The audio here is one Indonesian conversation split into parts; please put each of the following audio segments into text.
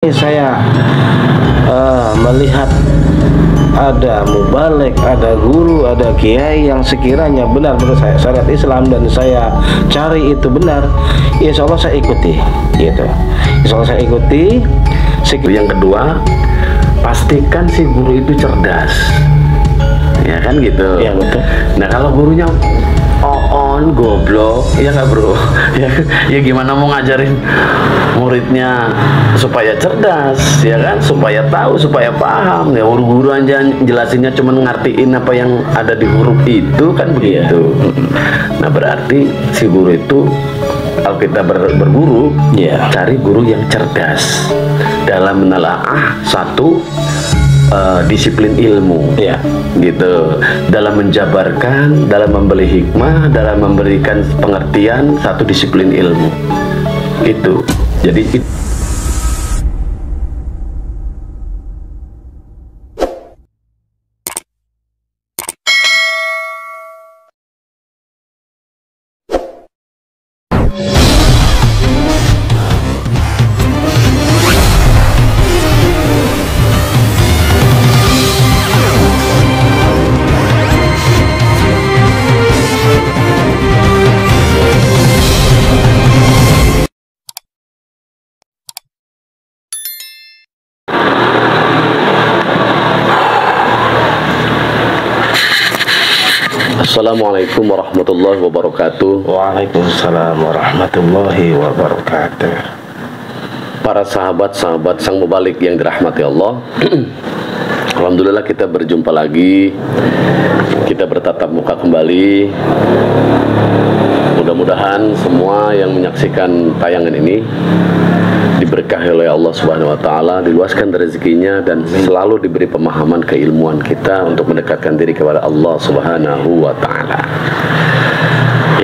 Ini saya melihat ada mubalik, ada guru, ada kiai yang sekiranya benar menurut saya syariat Islam dan saya cari itu benar, insya Allah saya ikuti, gitu. Insya Allah saya ikuti. Yang kedua, pastikan si guru itu cerdas, ya kan gitu. Ya betul. Nah kalau gurunya goblok, ya nggak bro? Ya gimana mau ngajarin muridnya supaya cerdas, ya kan? Supaya tahu, supaya paham. Ya guru aja jelasinnya cuma ngertiin apa yang ada di huruf itu kan begitu. Nah berarti si guru itu, kalau kita berguru, cari guru yang cerdas dalam menelaah satu disiplin ilmu, gitu, dalam menjabarkan, dalam memberi hikmah, dalam memberikan pengertian satu disiplin ilmu, itu. Jadi Assalamualaikum warahmatullahi wabarakatuh. Waalaikumsalam warahmatullahi wabarakatuh. Para sahabat-sahabat sang mubalik yang dirahmati Allah, alhamdulillah kita berjumpa lagi. Kita bertatap muka kembali. Mudah-mudahan semua yang menyaksikan tayangan ini diberkahi oleh Allah Subhanahu wa taala, diluaskan rezekinya dan selalu diberi pemahaman keilmuan kita untuk mendekatkan diri kepada Allah Subhanahu wa taala.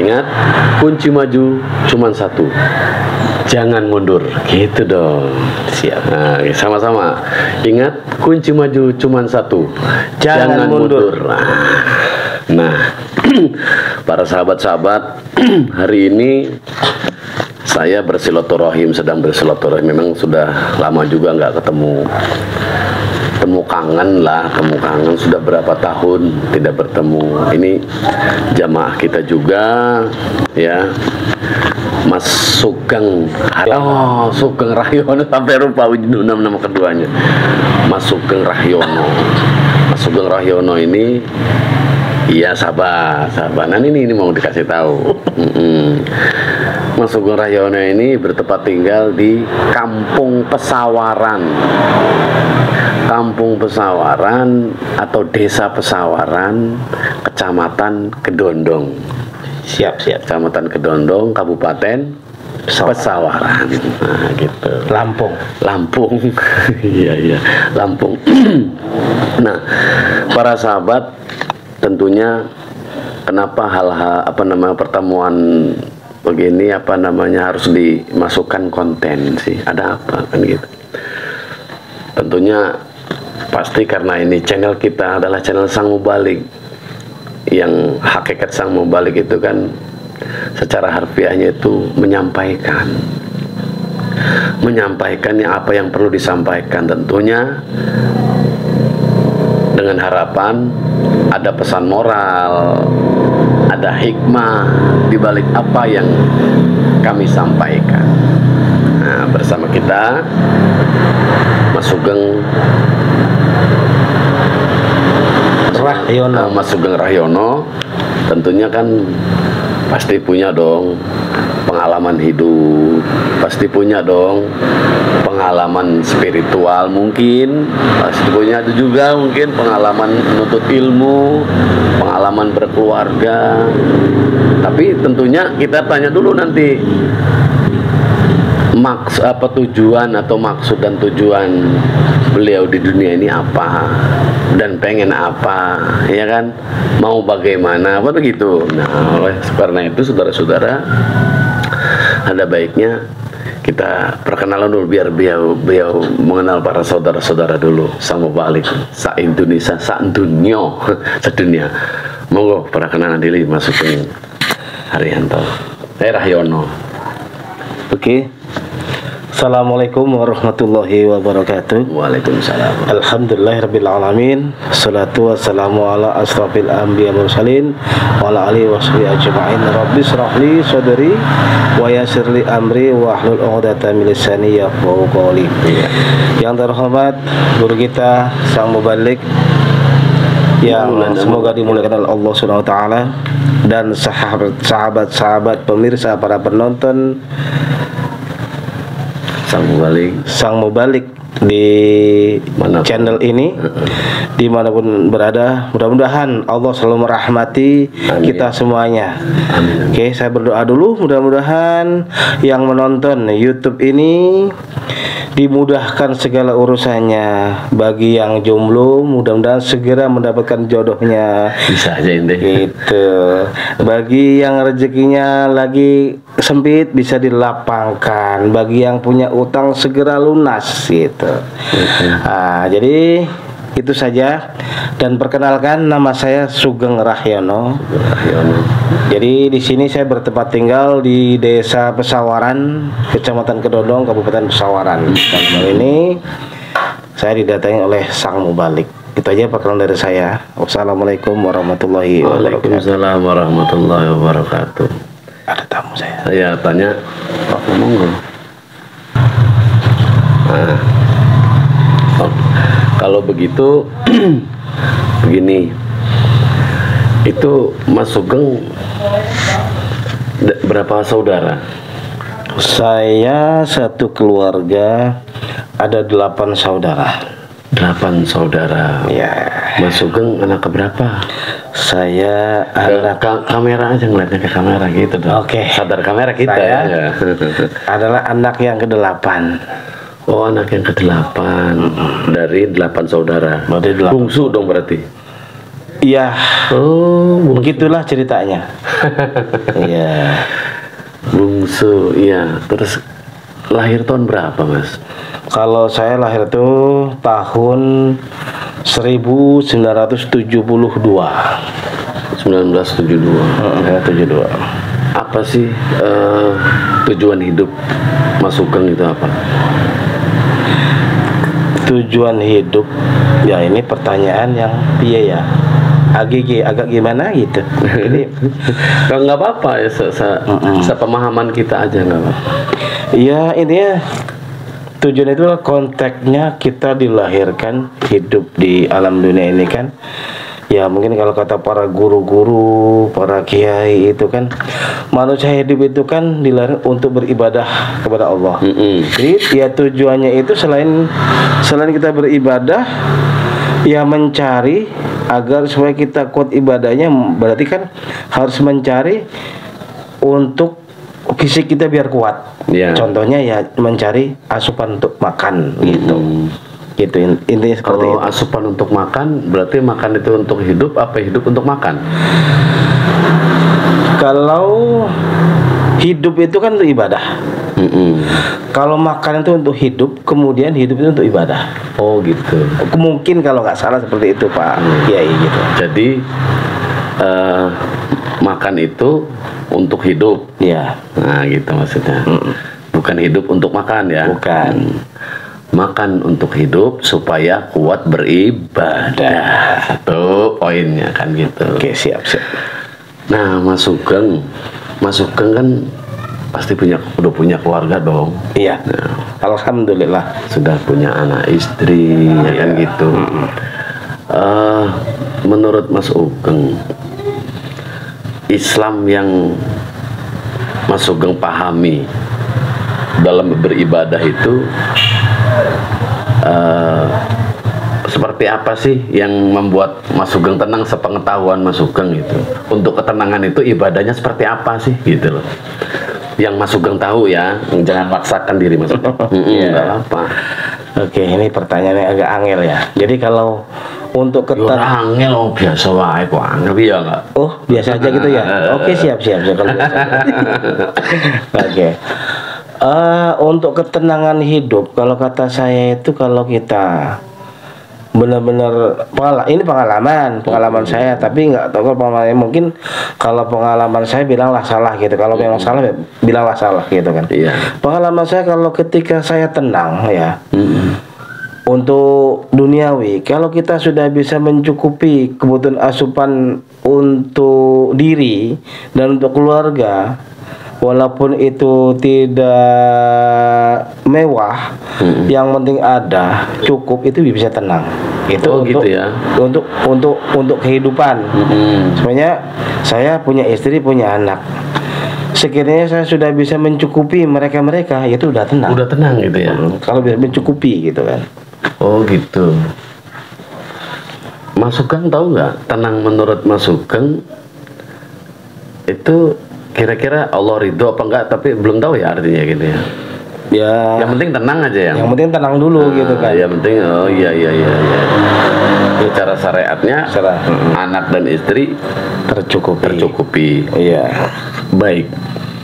Ingat, kunci maju cuma satu. Jangan mundur. Gitu dong. Siap. Nah, sama-sama. Ingat, kunci maju cuma satu. Jangan mundur. Nah, para sahabat-sahabat, hari ini saya bersilaturahim, sedang bersilaturahim. Memang sudah lama juga nggak ketemu. Kangen sudah berapa tahun tidak bertemu. Ini jamaah kita juga, ya, Mas Sugeng. Sugeng Rahyono, sampai lupa nama keduanya. Mas Sugeng Rahyono. Mas Sugeng Rahyono ini, iya, sabar. Nah ini mau dikasih tahu. Mas Sugeng Rahyono ini bertempat tinggal di Kampung Pesawaran. Kampung Pesawaran atau Desa Pesawaran, Kecamatan Kedondong. Siap. Kecamatan Kedondong, Kabupaten Pesawaran. Nah, gitu. Lampung. Iya, Lampung. Nah, para sahabat, tentunya kenapa pertemuan begini harus dimasukkan konten sih? Ada apa kan gitu? Tentunya pasti karena ini channel kita adalah channel Sang Mubalik, yang hakikat Sang Mubalik itu kan secara harfiahnya itu menyampaikan apa yang perlu disampaikan, tentunya dengan harapan ada pesan moral, ada hikmah di balik apa yang kami sampaikan. Nah, bersama kita Mas Sugeng Rahyono. Mas Sugeng Rahyono tentunya kan pasti punya dong pengalaman hidup, pasti punya dong pengalaman spiritual, mungkin pasti punya juga mungkin pengalaman menuntut ilmu, pengalaman berkeluarga. Tapi tentunya kita tanya dulu nanti tujuan atau maksud dan tujuan beliau di dunia ini apa, dan pengen apa, ya kan, mau bagaimana, apa begitu. Nah, oleh karena itu saudara-saudara, ada baiknya kita perkenalan dulu biar beliau mengenal para saudara-saudara dulu. Sang Mubalik sa Indonesia, sa dunia, sedunia. Monggo perkenalan diri Mas Sugeng Rahyono. Oke. Assalamualaikum warahmatullahi wabarakatuh. Waalaikumsalam. Alhamdulillahirrabbilalamin. Salatu wassalamu ala asrafil anbiya mursalin wa ala alihi washabihi ajma'in. Rabbi shrahli sadri wa yassirli amri wa hlul 'uqdatam min lisani yafqahu qawli. Yang terhormat guru kita sang mubalik yang semoga dimuliakan oleh Allah Subhanahu wa taala, dan sahabat-sahabat pemirsa, para penonton sang mubalik di channel ini dimanapun berada. Mudah-mudahan Allah selalu merahmati kita semuanya. Amin. Oke, saya berdoa dulu, mudah-mudahan yang menonton YouTube ini dimudahkan segala urusannya. Bagi yang jomblo, mudah-mudahan segera mendapatkan jodohnya. Bisa aja ini. Gitu. Bagi yang rezekinya lagi sempit, bisa dilapangkan. Bagi yang punya utang, segera lunas. Gitu. Jadi itu saja. Dan perkenalkan, nama saya Sugeng Rahyono. Jadi di sini saya bertempat tinggal di Desa Pesawaran, Kecamatan Kedondong, Kabupaten Pesawaran. Dan kali ini saya didatangi oleh sang mubalik. Itu aja perkenalan dari saya. Wassalamualaikum warahmatullahi wabarakatuh. Waalaikumsalam warahmatullahi wabarakatuh. Ada tamu saya. Saya tanya, Pak monggo. Nah, kalau begitu begini, itu Mas Sugeng berapa saudara? Saya satu keluarga ada 8 saudara. 8 saudara. Ya. Mas Sugeng anak keberapa? Saya anak kamera aja, ngeliatnya ke kamera gitu dong. Oke. Sadar kamera kita Saya ya. adalah anak yang ke-8. Oh, anak yang ke-8 dari 8 saudara. Dari 8. Bungsu dong berarti. Iya. Oh, Begitulah ceritanya. Iya. Bungsu, iya. Terus lahir tahun berapa, Mas? Kalau saya lahir itu tahun 1972. 1972. Ya, 72. Apa sih tujuan hidup Mas Sugeng itu apa? Tujuan hidup, ya ini pertanyaan yang ya agak gimana gitu. Jadi nggak apa-apa ya, sepemahaman kita aja nggak apa-apa. ya intinya tujuan itu konteksnya kita dilahirkan hidup di alam dunia ini kan. Ya mungkin kalau kata para guru-guru, para kiai itu kan, manusia hidup itu kan dilahirkan untuk beribadah kepada Allah. Jadi ya tujuannya itu selain kita beribadah, ya mencari agar supaya kita kuat ibadahnya, berarti kan harus mencari untuk fisik kita biar kuat. Contohnya ya mencari asupan untuk makan gitu. Gitu intinya seperti itu. Kalau asupan untuk makan, berarti makan itu untuk hidup, apa hidup untuk makan? Kalau hidup itu kan untuk ibadah. Kalau makan itu untuk hidup, kemudian hidup itu untuk ibadah. Oh gitu. Mungkin kalau nggak salah seperti itu Pak Kiai gitu. Jadi makan itu untuk hidup. Iya. Nah gitu maksudnya. Bukan hidup untuk makan ya. Bukan. Makan untuk hidup supaya kuat beribadah. Itu poinnya kan gitu. Oke, siap. Nah, Mas Sugeng kan pasti udah punya keluarga dong. Iya. Nah, alhamdulillah sudah punya anak istri, ya kan gitu. Menurut Mas Sugeng, Islam yang Mas Sugeng pahami dalam beribadah itu seperti apa sih yang membuat Mas Sugeng tenang, sepengetahuan Mas Sugeng itu? Untuk ketenangan itu ibadahnya seperti apa sih gitu loh? Yang Mas Sugeng tahu ya, jangan paksakan diri Mas Sugeng. Nggak apa. Oke, ini pertanyaan yang agak angel ya. Jadi kalau untuk angel, biasa wae kok angel ya nggak? Oh, biasa aja gitu ya. Oke, siap kalau biasa. Oke. Untuk ketenangan hidup, kalau kata saya itu kalau kita benar-benar ini pengalaman saya, tapi nggak tahu kalau pengalaman, mungkin kalau pengalaman saya bilanglah salah gitu, kalau memang salah ya bilanglah salah gitu kan. Iya. Pengalaman saya kalau ketika saya tenang ya, untuk duniawi, kalau kita sudah bisa mencukupi kebutuhan asupan untuk diri dan untuk keluarga, walaupun itu tidak mewah, yang penting ada, cukup, itu bisa tenang. Itu gitu untuk, ya. untuk kehidupan. Sebenarnya saya punya istri, punya anak. Sekiranya saya sudah bisa mencukupi mereka, itu udah tenang. Udah tenang gitu ya. Kalau bisa mencukupi gitu kan. Oh gitu. Mas Sugeng tahu nggak, tenang menurut Mas Sugeng itu kira-kira Allah ridho apa enggak, tapi belum tahu ya artinya gitu ya. Ya. Yang penting tenang aja ya. Yang penting tenang dulu gitu kan. Yang penting iya. Secara syariatnya anak dan istri tercukupi. Iya. Baik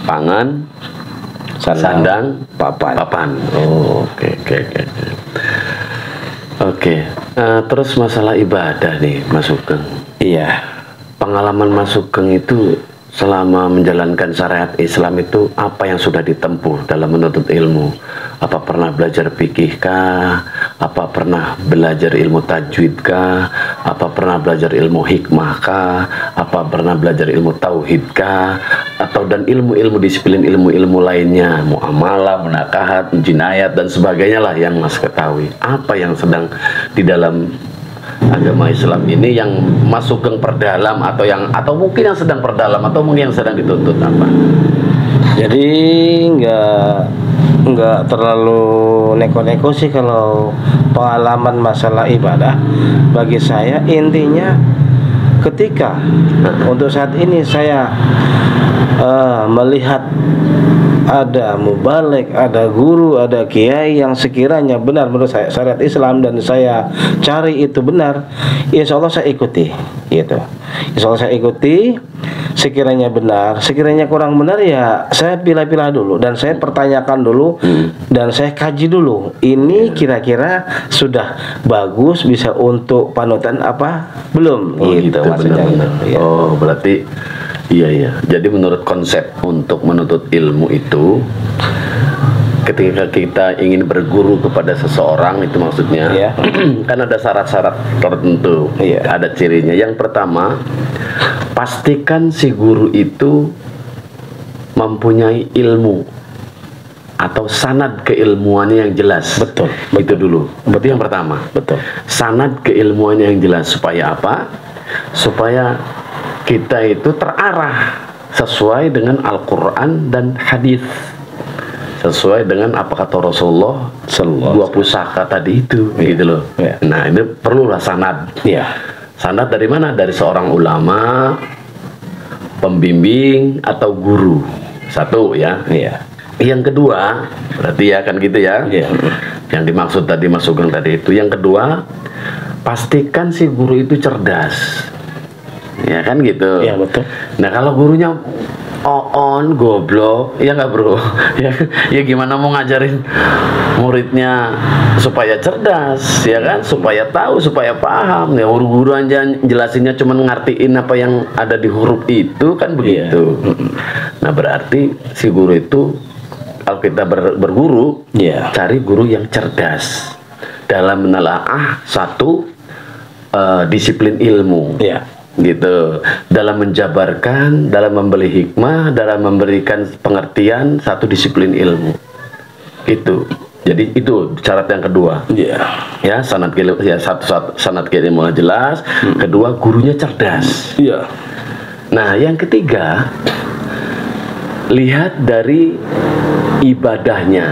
pangan, sandang, papan. Oh, oke. Terus masalah ibadah nih Mas Sugeng. Iya. Pengalaman Mas Sugeng itu selama menjalankan syariat Islam itu apa yang sudah ditempuh dalam menuntut ilmu? Apa pernah belajar fikih kah? Apa pernah belajar ilmu tajwid kah? Apa pernah belajar ilmu hikmah kah? Apa pernah belajar ilmu tauhid kah? Atau dan ilmu-ilmu disiplin ilmu-ilmu lainnya, muamalah, munakahat, jinayat dan sebagainya lah yang Mas ketahui. Apa yang sedang di dalam agama Islam ini yang Mas Sugeng perdalam, atau mungkin yang sedang perdalam, atau mungkin yang sedang dituntut apa? Jadi nggak terlalu neko-neko sih kalau pengalaman masalah ibadah. Bagi saya intinya ketika untuk saat ini saya melihat ada mubalek, ada guru, ada kiai yang sekiranya benar menurut saya syariat Islam dan saya cari itu benar, insya Allah saya ikuti gitu. Insya Allah saya ikuti. Sekiranya benar, sekiranya kurang benar ya saya pilih-pilih dulu dan saya pertanyakan dulu dan saya kaji dulu. Ini kira-kira sudah bagus, bisa untuk panutan apa belum? Gitu maksudnya. Benar. Ya. Oh berarti iya. Jadi menurut konsep untuk menuntut ilmu itu, ketika kita ingin berguru kepada seseorang itu maksudnya kan ada syarat-syarat tertentu, ada cirinya. Yang pertama, pastikan si guru itu mempunyai ilmu atau sanad keilmuannya yang jelas. Betul. Itu dulu. Berarti yang pertama. Betul. Sanad keilmuannya yang jelas. Supaya apa? Supaya kita itu terarah sesuai dengan Al-Quran dan hadis, sesuai dengan apa kata Rasulullah, dua pusaka tadi itu, gitu loh. Nah ini perlulah sanad. Sanad dari mana? Dari seorang ulama, pembimbing atau guru. Satu ya. Yang kedua, berarti ya kan gitu ya. Yang dimaksud tadi Mas Sugeng tadi itu. Yang kedua, pastikan si guru itu cerdas. Ya kan gitu. Iya betul. Nah kalau gurunya goblok, ya nggak bro? ya gimana mau ngajarin muridnya supaya cerdas, ya kan? Supaya tahu, supaya paham. Ya guru aja jelasinnya cuman ngertiin apa yang ada di huruf itu kan begitu. Nah berarti si guru itu kalau kita berguru, cari guru yang cerdas dalam menelaah satu disiplin ilmu. Gitu, dalam menjabarkan, dalam memberi hikmah, dalam memberikan pengertian satu disiplin ilmu. Itu. Jadi itu syarat yang kedua. Ya, sanad ilmu, ya satu sanad ilmu jelas, kedua gurunya cerdas. Nah, yang ketiga, lihat dari ibadahnya.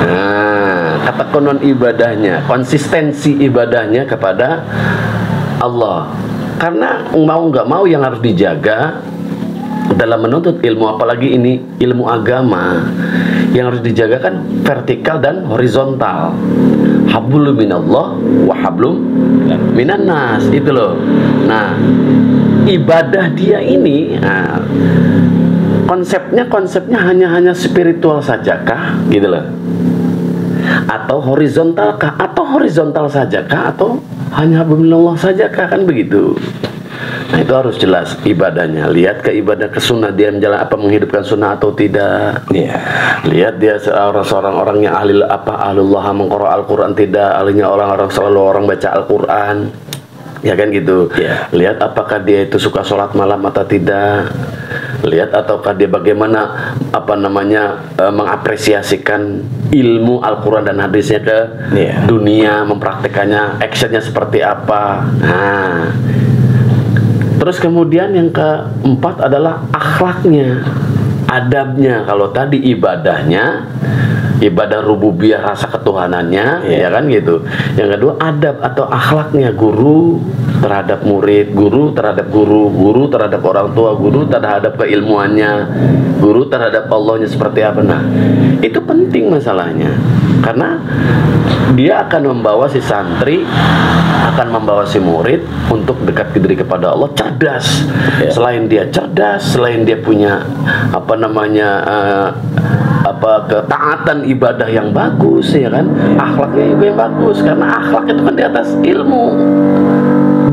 Nah, kata konon ibadahnya, konsistensi ibadahnya kepada Allah. Karena mau nggak mau yang harus dijaga dalam menuntut ilmu, apalagi ini ilmu agama, yang harus dijaga kan vertikal dan horizontal. Hablum minallah wa hablum minan nas, itu loh. Nah, ibadah dia ini konsepnya hanya spiritual sajakah gitu loh, atau horizontal kah, atau horizontal sajakah, atau hanya hablumillah saja kah, kan begitu. Nah itu harus jelas ibadahnya. Lihat ke ibadah ke sunnah, dia menghidupkan sunnah atau tidak. Lihat dia seorang orang yang ahlullah mengqara Al-Quran tidak, ahlinya orang-orang selalu orang baca Al-Quran, ya kan gitu. Lihat apakah dia itu suka sholat malam atau tidak. Lihat ataukah dia bagaimana mengapresiasikan ilmu Al-Quran dan hadisnya ke dunia, mempraktekannya, actionnya seperti apa. Nah, terus kemudian yang keempat adalah akhlaknya, adabnya. Kalau tadi ibadahnya, ibadah rububiyah rasa ketuhanannya, ya kan gitu. Yang kedua adab atau akhlaknya, guru terhadap murid, guru terhadap guru, guru terhadap orang tua, guru terhadap keilmuannya, guru terhadap Allahnya seperti apa. Nah, itu penting masalahnya, karena dia akan membawa si santri, akan membawa si murid untuk dekat diri kepada Allah, cerdas. Selain dia cerdas, selain dia punya ketaatan ibadah yang bagus, ya kan, akhlaknya juga yang bagus, karena akhlak itu kan di atas ilmu.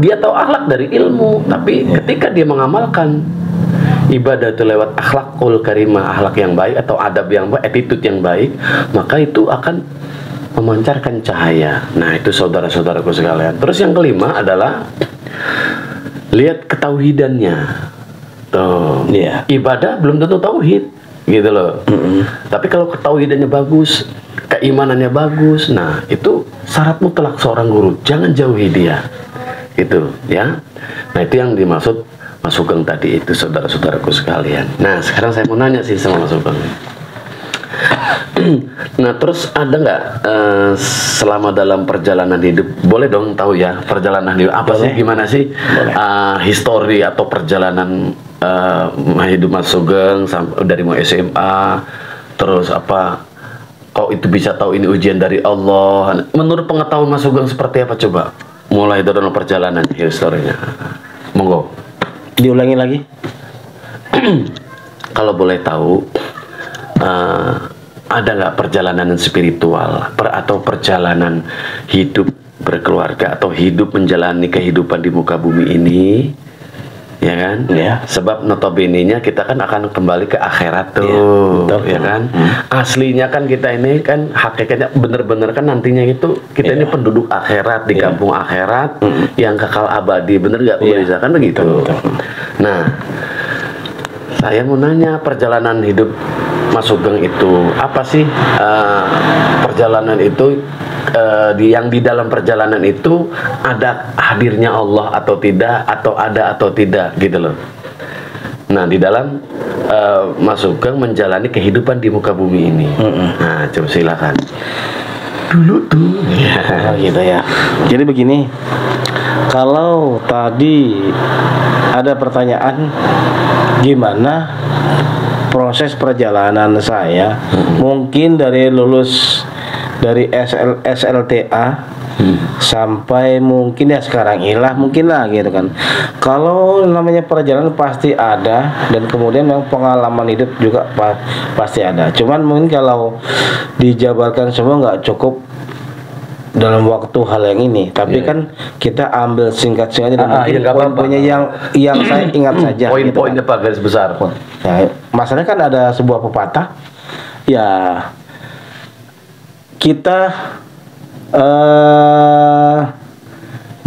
Dia tahu akhlak dari ilmu, tapi ketika dia mengamalkan ibadah itu lewat akhlakul karimah, akhlak yang baik atau adab yang baik, attitude yang baik, maka itu akan memancarkan cahaya. Nah itu saudara-saudaraku sekalian. Terus yang kelima adalah lihat ketauhidannya. Tuh, ibadah belum tentu tauhid, gitu loh. Tapi kalau ketauhidannya bagus, keimanannya bagus, nah itu syarat mutlak seorang guru. Jangan jauhi dia, gitu ya. Nah itu yang dimaksud Mas Sugeng tadi itu, saudara-saudaraku sekalian. Nah sekarang saya mau nanya sih sama Mas Sugeng. Nah terus ada nggak selama dalam perjalanan hidup, boleh dong tahu ya perjalanan hidup apa sih, gimana sih histori atau perjalanan hidup Mas Sugeng dari mau SMA, terus apa kok itu bisa tahu ini ujian dari Allah. Menurut pengetahuan Mas Sugeng seperti apa coba, mulai dari perjalanan historinya, monggo diulangi lagi. Kalau boleh tahu, ada nggak perjalanan spiritual atau perjalanan hidup berkeluarga atau hidup menjalani kehidupan di muka bumi ini, ya kan? Sebab notabene-nya kita kan akan kembali ke akhirat tuh, ya kan? Aslinya kan kita ini kan hakikatnya bener-bener kan nantinya itu kita ini penduduk akhirat di kampung akhirat yang kekal abadi, bener nggak pemirsa? Kan begitu. Nah, saya mau nanya perjalanan hidup Mas Sugeng itu apa sih? Perjalanan itu yang di dalam perjalanan itu ada hadirnya Allah atau tidak, atau ada atau tidak, gitu loh. Nah di dalam Mas Sugeng menjalani kehidupan di muka bumi ini. Nah coba silakan dulu tuh. Gitu ya. Jadi begini, kalau tadi ada pertanyaan gimana proses perjalanan saya, mungkin dari lulus dari SLTA sampai mungkin ya sekarang ilah mungkin lah gitu kan. Kalau namanya perjalanan pasti ada, dan kemudian memang pengalaman hidup juga pasti ada. Cuman mungkin kalau dijabarkan semua nggak cukup dalam waktu hal yang ini, tapi kan kita ambil singkat-singkat dan poin-poinnya yang saya ingat saja. Poin-poinnya Pak, garis besar. Ya, masalahnya kan ada sebuah pepatah, ya kita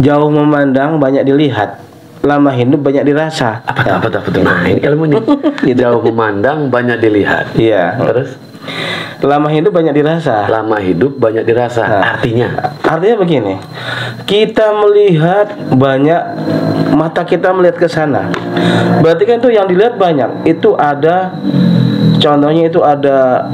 jauh memandang banyak dilihat, lama hidup banyak dirasa. Apa nah, ini ilmunya. Jauh memandang banyak dilihat. Iya. Terus lama hidup banyak dirasa. Lama hidup banyak dirasa. Artinya begini, kita melihat banyak, mata kita melihat ke sana. Berarti kan itu yang dilihat banyak. Itu ada, contohnya itu ada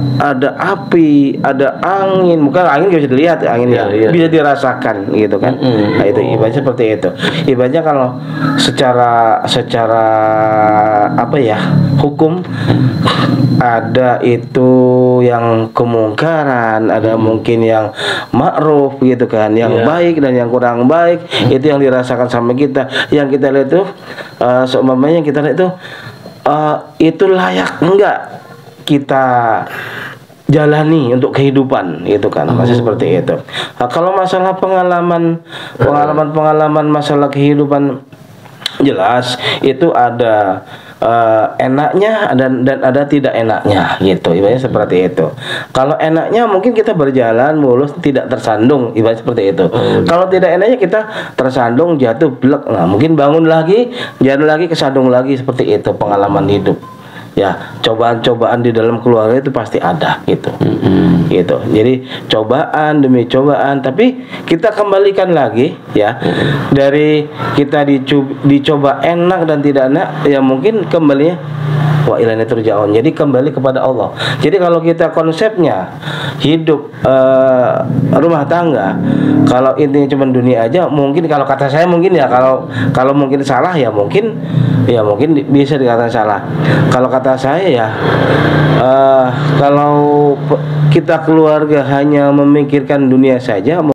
api, ada angin. Bukan angin bisa dilihat, angin bisa dirasakan, gitu kan. Nah itu ibaratnya seperti itu. Ibaratnya kalau secara apa ya, hukum, ada itu yang kemungkaran, ada mungkin yang ma'ruf gitu kan, yang baik dan yang kurang baik, itu yang dirasakan sama kita. Yang kita lihat itu seumpamanya kita lihat itu layak enggak kita jalani untuk kehidupan itu kan, masih seperti itu. Nah, kalau masalah pengalaman masalah kehidupan, jelas itu ada enaknya dan ada tidak enaknya gitu, ibaratnya seperti itu. Kalau enaknya mungkin kita berjalan mulus tidak tersandung, ibaratnya seperti itu. Kalau tidak enaknya kita tersandung, jatuh blek, nah mungkin bangun lagi, jalan lagi, kesandung lagi, seperti itu pengalaman hidup. Ya, cobaan-cobaan di dalam keluarga itu pasti ada gitu. Gitu. Jadi cobaan demi cobaan, tapi kita kembalikan lagi ya. Dari kita dicoba enak dan tidak enak, ya mungkin kembalinya wa ilaihi turja'un. Jadi kembali kepada Allah. Jadi kalau kita konsepnya hidup rumah tangga, kalau intinya cuma dunia aja, mungkin kalau kata saya mungkin ya, kalau mungkin salah ya mungkin bisa dikatakan salah. Kalau kata saya ya, kalau kita keluarga hanya memikirkan dunia saja,